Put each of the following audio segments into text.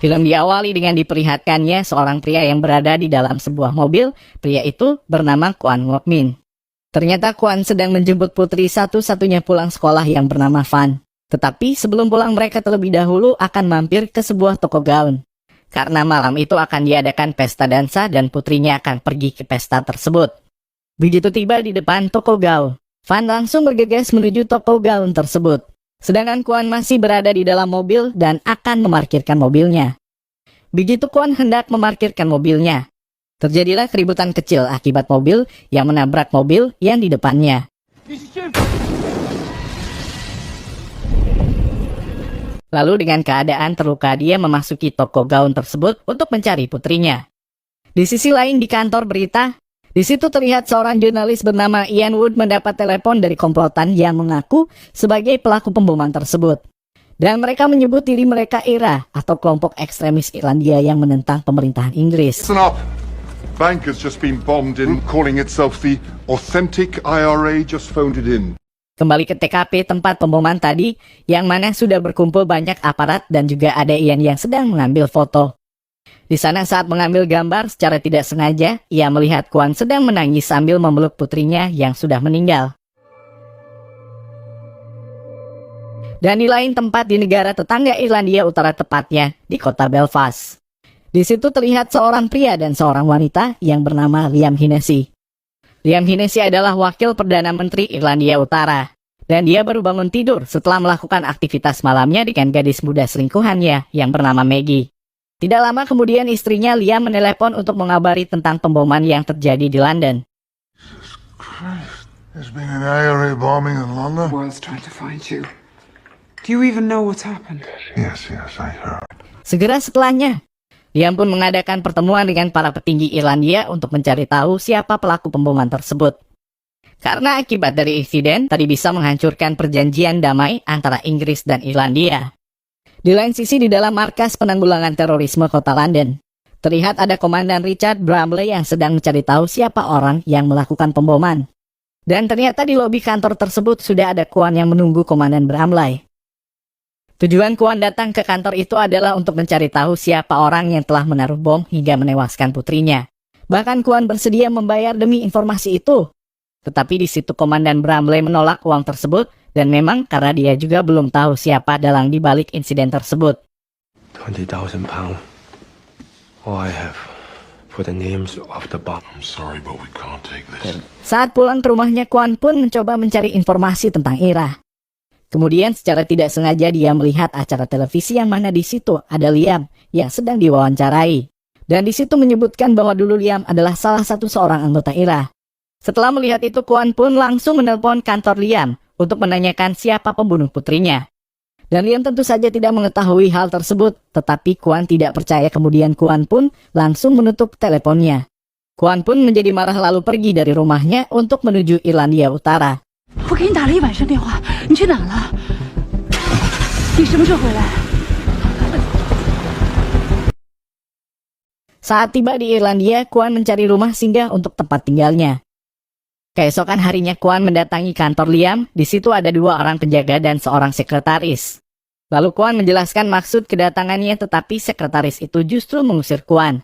Film diawali dengan diperlihatkannya seorang pria yang berada di dalam sebuah mobil. Pria itu bernama Kwon Ngok Min. Ternyata Kwon sedang menjemput putri satu-satunya pulang sekolah yang bernama Fan. Tetapi sebelum pulang mereka terlebih dahulu akan mampir ke sebuah toko gaun. Karena malam itu akan diadakan pesta dansa dan putrinya akan pergi ke pesta tersebut. Begitu tiba di depan toko gaun, Fan langsung bergegas menuju toko gaun tersebut. Sedangkan Kwon masih berada di dalam mobil dan akan memarkirkan mobilnya. Begitu Kwon hendak memarkirkan mobilnya, terjadilah keributan kecil akibat mobil yang menabrak mobil yang di depannya. Lalu dengan keadaan terluka dia memasuki toko gaun tersebut untuk mencari putrinya. Di sisi lain di kantor berita, di situ terlihat seorang jurnalis bernama Ian Wood mendapat telepon dari komplotan yang mengaku sebagai pelaku pemboman tersebut. Dan mereka menyebut diri mereka IRA atau kelompok ekstremis Irlandia yang menentang pemerintahan Inggris. Listen up. Bank has just been bombed in, calling itself the authentic IRA just phoned it in. Kembali ke TKP tempat pemboman tadi, yang mana sudah berkumpul banyak aparat dan juga ada Ian yang sedang mengambil foto. Di sana saat mengambil gambar secara tidak sengaja, ia melihat Kwon sedang menangis sambil memeluk putrinya yang sudah meninggal. Dan di lain tempat di negara tetangga Irlandia Utara tepatnya di kota Belfast. Di situ terlihat seorang pria dan seorang wanita yang bernama Liam Hennessy. Liam Hennessy adalah wakil Perdana Menteri Irlandia Utara. Dan dia baru bangun tidur setelah melakukan aktivitas malamnya dengan gadis muda selingkuhannya yang bernama Maggie. Tidak lama kemudian istrinya Liam menelepon untuk mengabari tentang pemboman yang terjadi di London. Jesus Christ, there's been an IRA bombing in London. The world's trying to find you. Do you even know what's happened? Yes, I heard. Segera setelahnya, Liam pun mengadakan pertemuan dengan para petinggi Irlandia untuk mencari tahu siapa pelaku pemboman tersebut. Karena akibat dari insiden tadi bisa menghancurkan perjanjian damai antara Inggris dan Irlandia. Di lain sisi di dalam markas penanggulangan terorisme kota London, terlihat ada Komandan Richard Bramley yang sedang mencari tahu siapa orang yang melakukan pemboman. Dan ternyata di lobi kantor tersebut sudah ada Kwon yang menunggu Komandan Bramley. Tujuan Kwon datang ke kantor itu adalah untuk mencari tahu siapa orang yang telah menaruh bom hingga menewaskan putrinya. Bahkan Kwon bersedia membayar demi informasi itu. Tetapi di situ Komandan Bramley menolak uang tersebut. Dan memang karena dia juga belum tahu siapa dalang di balik insiden tersebut. £20,000. All I have for the names of the bomb. I'm sorry, but we can't take this. Saat pulang ke rumahnya, Kwon pun mencoba mencari informasi tentang Ira. Kemudian secara tidak sengaja dia melihat acara televisi yang mana di situ ada Liam yang sedang diwawancarai. Dan di situ menyebutkan bahwa dulu Liam adalah salah satu seorang anggota Ira. Setelah melihat itu, Kwon pun langsung menelpon kantor Liam untuk menanyakan siapa pembunuh putrinya. Dan Liam tentu saja tidak mengetahui hal tersebut, tetapi Kwon tidak percaya. Kemudian Kwon pun langsung menutup teleponnya. Kwon pun menjadi marah lalu pergi dari rumahnya untuk menuju Irlandia Utara. Saat tiba di Irlandia, Kwon mencari rumah singgah untuk tempat tinggalnya. Keesokan harinya Kwon mendatangi kantor Liam. Di situ ada 2 orang penjaga dan seorang sekretaris. Lalu Kwon menjelaskan maksud kedatangannya, tetapi sekretaris itu justru mengusir Kwon.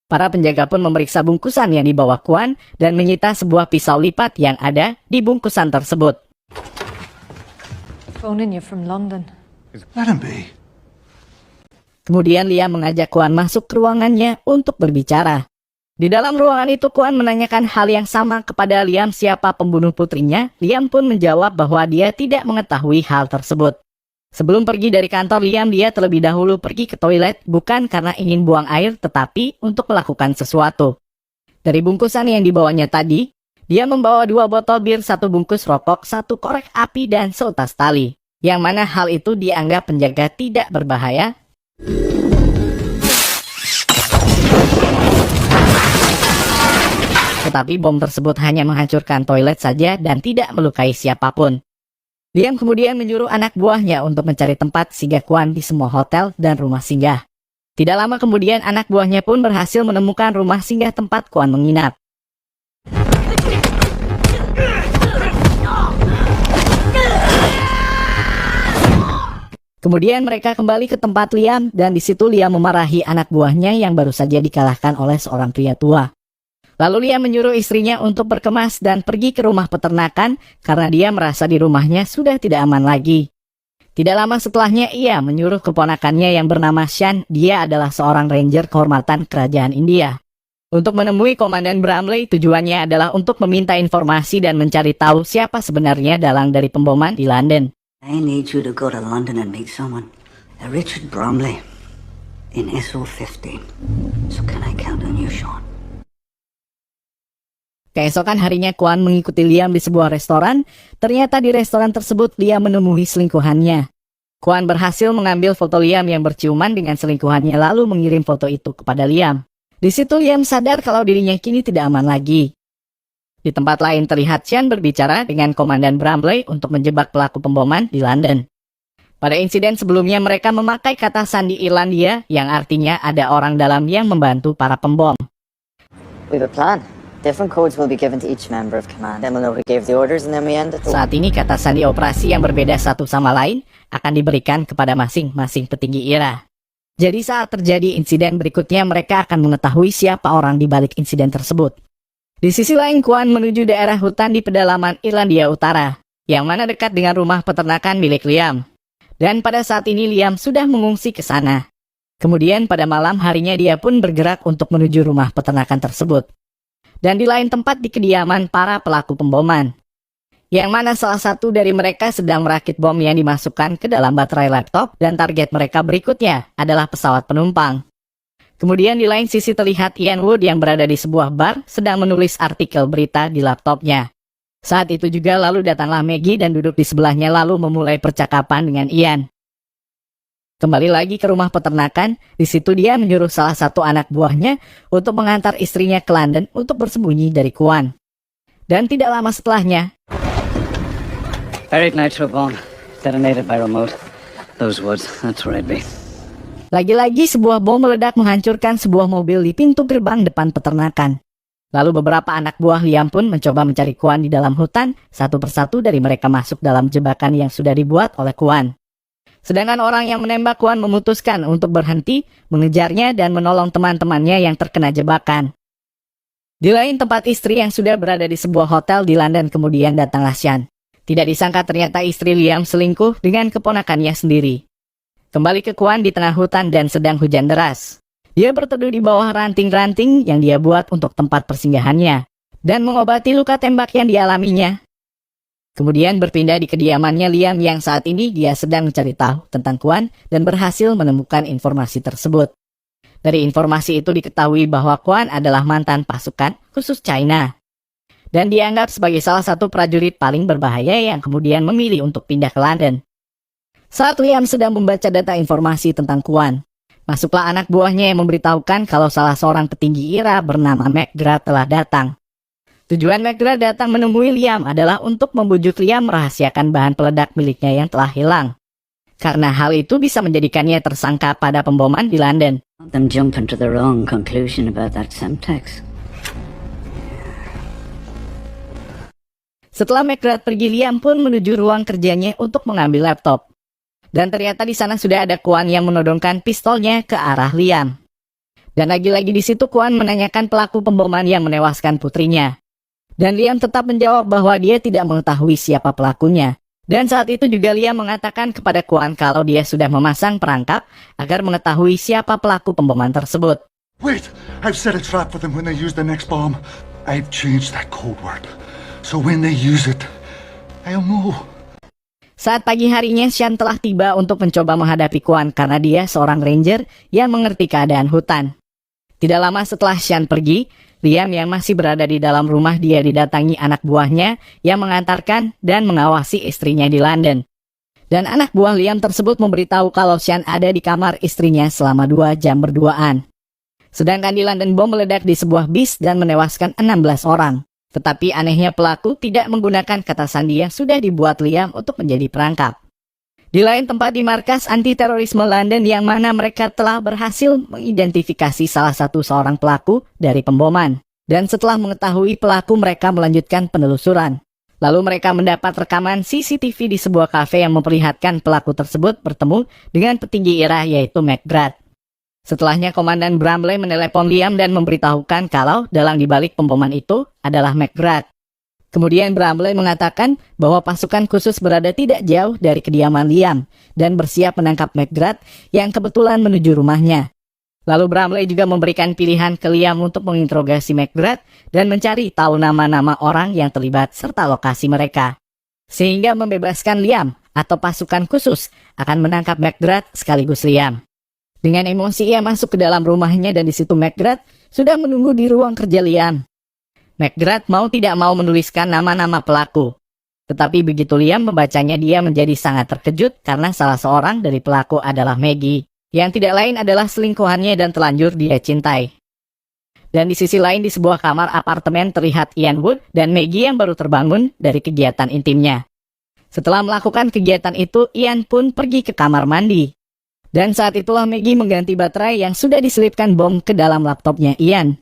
Para penjaga pun memeriksa bungkusan yang dibawa Kwon dan menyita sebuah pisau lipat yang ada di bungkusan tersebut. Phoning you from London. Let him be. Kemudian Liam mengajak Kwon masuk ke ruangannya untuk berbicara. Di dalam ruangan itu Kwon menanyakan hal yang sama kepada Liam siapa pembunuh putrinya. Liam pun menjawab bahwa dia tidak mengetahui hal tersebut. Sebelum pergi dari kantor Liam, dia terlebih dahulu pergi ke toilet bukan karena ingin buang air tetapi untuk melakukan sesuatu. Dari bungkusan yang dibawanya tadi, dia membawa 2 botol bir, 1 bungkus rokok, 1 korek api dan seutas tali. Yang mana hal itu dianggap penjaga tidak berbahaya. Tetapi bom tersebut hanya menghancurkan toilet saja dan tidak melukai siapapun. Liam kemudian menyuruh anak buahnya untuk mencari tempat singgah Kwon di semua hotel dan rumah singgah. Tidak lama kemudian anak buahnya pun berhasil menemukan rumah singgah tempat Kwon menginap. Kemudian mereka kembali ke tempat Liam dan di situ Liam memarahi anak buahnya yang baru saja dikalahkan oleh seorang pria tua. Lalu Liam menyuruh istrinya untuk berkemas dan pergi ke rumah peternakan karena dia merasa di rumahnya sudah tidak aman lagi. Tidak lama setelahnya ia menyuruh keponakannya yang bernama Shan, dia adalah seorang ranger kehormatan kerajaan India, untuk menemui Komandan Bramley. Tujuannya adalah untuk meminta informasi dan mencari tahu siapa sebenarnya dalang dari pemboman di London. I need you to go to London and meet someone. Richard Bromley in SO15. So can I count on you, Sean? Keesokan harinya Kwan mengikuti Liam di sebuah restoran. Ternyata di restoran tersebut Liam menemui selingkuhannya. Kwan berhasil mengambil foto Liam yang berciuman dengan selingkuhannya lalu mengirim foto itu kepada Liam. Di situ Liam sadar kalau dirinya kini tidak aman lagi. Di tempat lain terlihat Sean berbicara dengan Komandan Bramley untuk menjebak pelaku pemboman di London. Pada insiden sebelumnya mereka memakai kata sandi Irlandia yang artinya ada orang dalam yang membantu para pembom. We have a plan. Different codes will be given to each member of command. Then we'll know who gave the orders and then we end it. Saat ini kata sandi operasi yang berbeda satu sama lain akan diberikan kepada masing-masing petinggi IRA. Jadi saat terjadi insiden berikutnya mereka akan mengetahui siapa orang di balik insiden tersebut. Di sisi lain Kwan menuju daerah hutan di pedalaman Irlandia Utara, yang mana dekat dengan rumah peternakan milik Liam. Dan pada saat ini Liam sudah mengungsi ke sana. Kemudian pada malam harinya dia pun bergerak untuk menuju rumah peternakan tersebut. Dan di lain tempat di kediaman para pelaku pemboman, yang mana salah satu dari mereka sedang merakit bom yang dimasukkan ke dalam baterai laptop dan target mereka berikutnya adalah pesawat penumpang. Kemudian di lain sisi terlihat Ian Wood yang berada di sebuah bar sedang menulis artikel berita di laptopnya. Saat itu juga lalu datanglah Maggie dan duduk di sebelahnya lalu memulai percakapan dengan Ian. Kembali lagi ke rumah peternakan, di situ dia menyuruh salah satu anak buahnya untuk mengantar istrinya ke London untuk bersembunyi dari Kwan. Dan tidak lama setelahnya, Buried nitro bomb, detonated by remote. Those woods, that's where I'd be. lagi-lagi sebuah bom meledak menghancurkan sebuah mobil di pintu gerbang depan peternakan. Lalu beberapa anak buah Liam pun mencoba mencari Kwan di dalam hutan, satu persatu dari mereka masuk dalam jebakan yang sudah dibuat oleh Kwan. Sedangkan orang yang menembak Kwan memutuskan untuk berhenti, mengejarnya dan menolong teman-temannya yang terkena jebakan. Di lain tempat istri yang sudah berada di sebuah hotel di London kemudian datanglah Sean. Tidak disangka ternyata istri Liam selingkuh dengan keponakannya sendiri. Kembali ke Kwan di tengah hutan dan sedang hujan deras. Dia berteduh di bawah ranting-ranting yang dia buat untuk tempat persinggahannya dan mengobati luka tembak yang dialaminya. Kemudian berpindah di kediamannya Liam yang saat ini dia sedang mencari tahu tentang Kwan dan berhasil menemukan informasi tersebut. Dari informasi itu diketahui bahwa Kwan adalah mantan pasukan khusus China dan dianggap sebagai salah satu prajurit paling berbahaya yang kemudian memilih untuk pindah ke London. Saat Liam sedang membaca data informasi tentang Kwan, masuklah anak buahnya yang memberitahukan kalau salah seorang petinggi IRA bernama McGrath telah datang. Tujuan McGrath datang menemui Liam adalah untuk membujuk Liam merahasiakan bahan peledak miliknya yang telah hilang. Karena hal itu bisa menjadikannya tersangka pada pemboman di London. Let them jump into the wrong conclusion about that Semtex. Setelah McGrath pergi, Liam pun menuju ruang kerjanya untuk mengambil laptop. Dan ternyata di sana sudah ada Kwan yang menodongkan pistolnya ke arah Liam. Dan lagi-lagi di situ Kwan menanyakan pelaku pemboman yang menewaskan putrinya. Dan Liam tetap menjawab bahwa dia tidak mengetahui siapa pelakunya. Dan saat itu juga Liam mengatakan kepada Kwan kalau dia sudah memasang perangkap agar mengetahui siapa pelaku pemboman tersebut. Wait! I've set a trap for them when they use the next bomb. I've changed that code word. So when they use it, I'll know. Saat pagi harinya, Sean telah tiba untuk mencoba menghadapi Kwan karena dia seorang ranger yang mengerti keadaan hutan. Tidak lama setelah Sean pergi, Liam yang masih berada di dalam rumah dia didatangi anak buahnya yang mengantarkan dan mengawasi istrinya di London. Dan anak buah Liam tersebut memberitahu kalau Sean ada di kamar istrinya selama 2 jam berduaan. Sedangkan di London bom meledak di sebuah bis dan menewaskan 16 orang. Tetapi anehnya pelaku tidak menggunakan kata sandi yang sudah dibuat Liam untuk menjadi perangkap. Di lain tempat di markas anti-terorisme London yang mana mereka telah berhasil mengidentifikasi salah satu seorang pelaku dari pemboman. Dan setelah mengetahui pelaku mereka melanjutkan penelusuran. Lalu mereka mendapat rekaman CCTV di sebuah kafe yang memperlihatkan pelaku tersebut bertemu dengan petinggi IRA yaitu McGrath. Setelahnya Komandan Brumley menelepon Liam dan memberitahukan kalau dalang dibalik pemboman itu adalah McGrath. Kemudian Brumley mengatakan bahwa pasukan khusus berada tidak jauh dari kediaman Liam dan bersiap menangkap McGrath yang kebetulan menuju rumahnya. Lalu Brumley juga memberikan pilihan ke Liam untuk menginterogasi McGrath dan mencari tahu nama-nama orang yang terlibat serta lokasi mereka. Sehingga membebaskan Liam atau pasukan khusus akan menangkap McGrath sekaligus Liam. Dengan emosi ia masuk ke dalam rumahnya dan di situ McGrath sudah menunggu di ruang kerja Liam. McGrath mau tidak mau menuliskan nama-nama pelaku. Tetapi begitu Liam membacanya dia menjadi sangat terkejut karena salah seorang dari pelaku adalah Maggie. Yang tidak lain adalah selingkuhannya dan telanjur dia cintai. Dan di sisi lain di sebuah kamar apartemen terlihat Ian Wood dan Maggie yang baru terbangun dari kegiatan intimnya. Setelah melakukan kegiatan itu, Ian pun pergi ke kamar mandi. Dan saat itulah Maggie mengganti baterai yang sudah diselipkan bom ke dalam laptopnya Ian.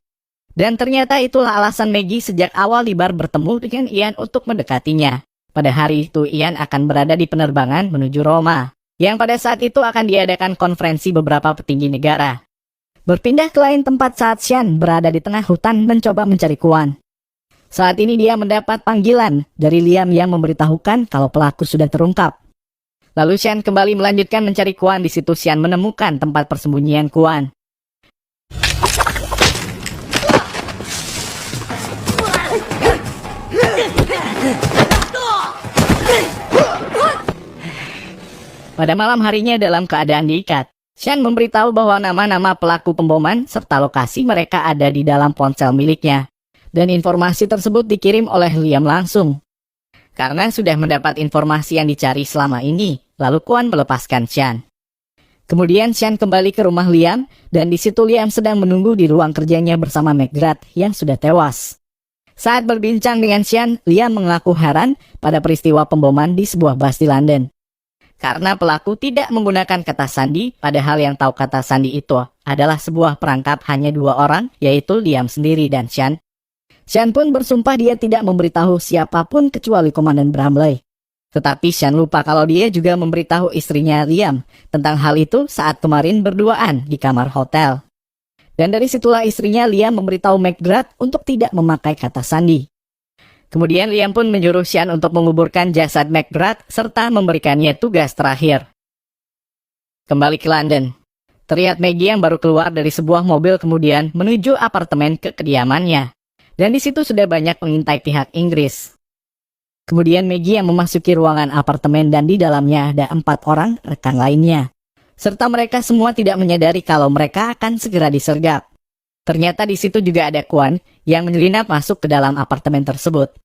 Dan ternyata itulah alasan Maggie sejak awal di bar bertemu dengan Ian untuk mendekatinya. Pada hari itu Ian akan berada di penerbangan menuju Roma, yang pada saat itu akan diadakan konferensi beberapa petinggi negara. Berpindah ke lain tempat saat Sean berada di tengah hutan mencoba mencari Kwan. Saat ini dia mendapat panggilan dari Liam yang memberitahukan kalau pelaku sudah terungkap. Lalu Sean kembali melanjutkan mencari Kwan. Di situ Sean menemukan tempat persembunyian Kwan. Pada malam harinya dalam keadaan diikat, Sean memberitahu bahwa nama-nama pelaku pemboman serta lokasi mereka ada di dalam ponsel miliknya. Dan informasi tersebut dikirim oleh Liam langsung. Karena sudah mendapat informasi yang dicari selama ini, lalu Kwan melepaskan Sean. Kemudian Sean kembali ke rumah Liam, dan di situ Liam sedang menunggu di ruang kerjanya bersama McGrath yang sudah tewas. Saat berbincang dengan Sean, Liam mengaku heran pada peristiwa pemboman di sebuah bus di London. Karena pelaku tidak menggunakan kata sandi, padahal yang tahu kata sandi itu adalah sebuah perangkap hanya dua orang, yaitu Liam sendiri dan Sean. Sean pun bersumpah dia tidak memberitahu siapapun kecuali Komandan Brumley. Tetapi Sean lupa kalau dia juga memberitahu istrinya Liam tentang hal itu saat kemarin berduaan di kamar hotel. Dan dari situlah istrinya Liam memberitahu McGrath untuk tidak memakai kata sandi. Kemudian Liam pun menyuruh Sean untuk menguburkan jasad McGrath serta memberikannya tugas terakhir. Kembali ke London. Terlihat Maggie yang baru keluar dari sebuah mobil kemudian menuju apartemen ke kediamannya. Dan di situ sudah banyak pengintai pihak Inggris. Kemudian Maggie yang memasuki ruangan apartemen dan di dalamnya ada 4 orang rekan lainnya. Serta mereka semua tidak menyadari kalau mereka akan segera disergap. Ternyata di situ juga ada Kwan yang menyelinap masuk ke dalam apartemen tersebut.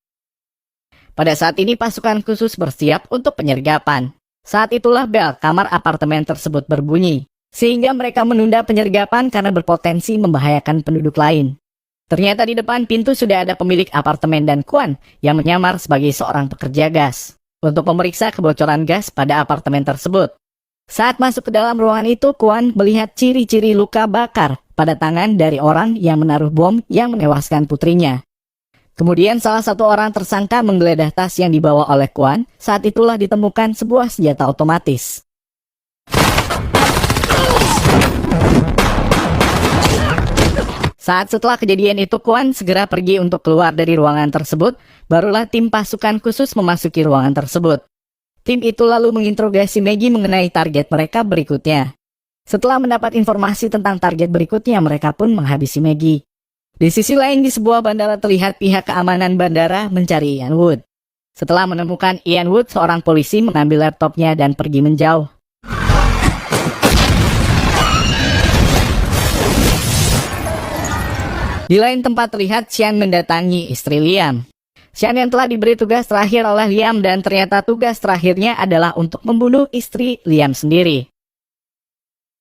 Pada saat ini pasukan khusus bersiap untuk penyergapan. Saat itulah bel kamar apartemen tersebut berbunyi, sehingga mereka menunda penyergapan karena berpotensi membahayakan penduduk lain. Ternyata di depan pintu sudah ada pemilik apartemen dan Kwan yang menyamar sebagai seorang pekerja gas untuk memeriksa kebocoran gas pada apartemen tersebut. Saat masuk ke dalam ruangan itu, Kwan melihat ciri-ciri luka bakar pada tangan dari orang yang menaruh bom yang menewaskan putrinya. Kemudian salah satu orang tersangka menggeledah tas yang dibawa oleh Kwan. Saat itulah ditemukan sebuah senjata otomatis. Saat setelah kejadian itu Kwan segera pergi untuk keluar dari ruangan tersebut, barulah tim pasukan khusus memasuki ruangan tersebut. Tim itu lalu menginterogasi Maggie mengenai target mereka berikutnya. Setelah mendapat informasi tentang target berikutnya, mereka pun menghabisi Maggie. Di sisi lain di sebuah bandara terlihat pihak keamanan bandara mencari Ian Wood. Setelah menemukan Ian Wood, seorang polisi mengambil laptopnya dan pergi menjauh. Di lain tempat terlihat Sean mendatangi istri Liam. Sean yang telah diberi tugas terakhir oleh Liam dan ternyata tugas terakhirnya adalah untuk membunuh istri Liam sendiri.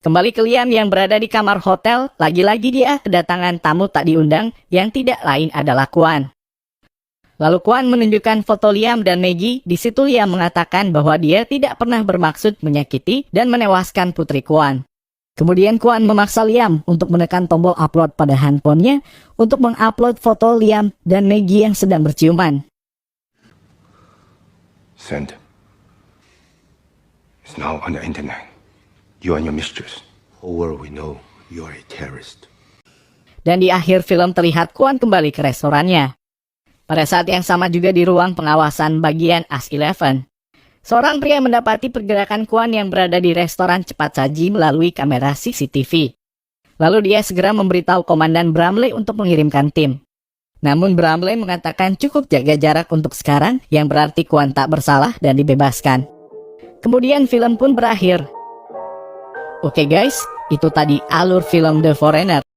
Kembali ke Liam yang berada di kamar hotel, lagi-lagi dia kedatangan tamu tak diundang yang tidak lain adalah Kwan. Lalu Kwan menunjukkan foto Liam dan Maggie. Di situ Liam mengatakan bahwa dia tidak pernah bermaksud menyakiti dan menewaskan putri Kwan. Kemudian Kwan memaksa Liam untuk menekan tombol upload pada handphonenya untuk mengupload foto Liam dan Maggie yang sedang berciuman. Send. It's now on the internet. You and your mistress. Whole world we know you are a terrorist. Dan di akhir film terlihat Kwon kembali ke restorannya. Pada saat yang sama juga di ruang pengawasan bagian As-11, seorang pria mendapati pergerakan Kwon yang berada di restoran cepat saji melalui kamera CCTV. Lalu dia segera memberitahu Komandan Bramley untuk mengirimkan tim. Namun Bramley mengatakan cukup jaga jarak untuk sekarang, yang berarti Kwon tak bersalah dan dibebaskan. Kemudian film pun berakhir. Oke guys, itu tadi alur film The Foreigner.